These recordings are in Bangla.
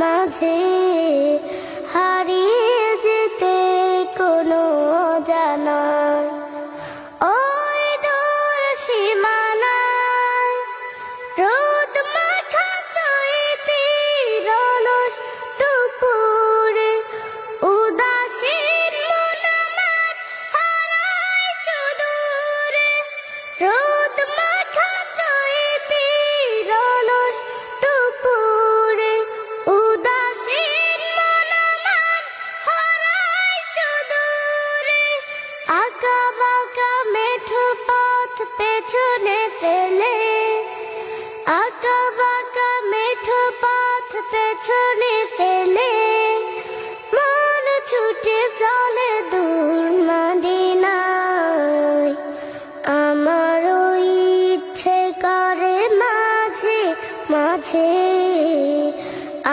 মাঝে হারিয়ে যেতে কোনো অজানায় ওই দূর সীমানায় রোদ মাখা চৈতি রলস দুপুরে উদাসীন মন আমার হারায় সুদূরে রোদ মাখা চৈতি রলস দুপুরে উদাসীন মন আমার হারায় সুদূরে আঁকা বাঁকা মেঠো পথ পেছনে ফেলে আঁকা বাঁকা মেঠো পথ পেছনে ফেলে মন ছুটে চলে দূর মদিনায় আমার ইচ্ছে করে মাঝে মাঝে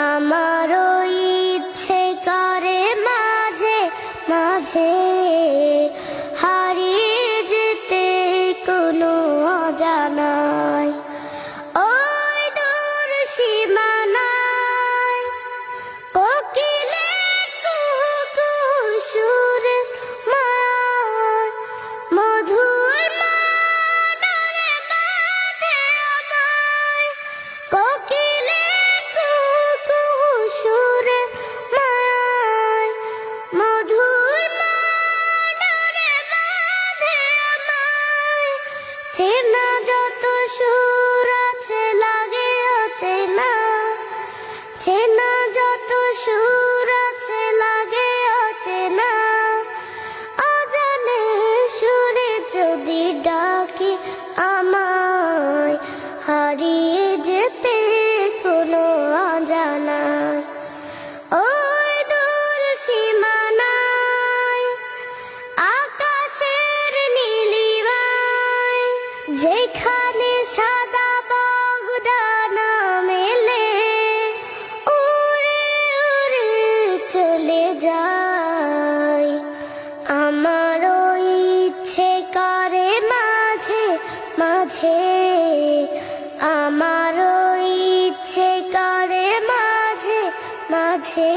আমার ইচ্ছে করে মাঝে মাঝে হারিয়ে যেতে কোনো অজানায় ওই দূর সীমানায় কোকিলের কুহু কুহু সুরে মায়ায় মধুর মাডারে বাঁধে আমায় কোকিলের কুহু কুহু সুরে মায়ায় মধুর মাডারে বাঁধে আমায় চেনা যত সুর আছে লাগে অচেনা চেনা যত সুর আছে লাগে অচেনা অজানে সুরে যদি ডাকে আমায় হারিয়ে যেতে কোনো অজানায় ওই দূর সীমানায় আকাশের নীলিমায় যেখানে সাদা বগদানা মেলে উড়ে উড়ে চলে যায় আমার ইচ্ছে করে মাঝে মাঝে আমার ইচ্ছে করে মাঝে মাঝে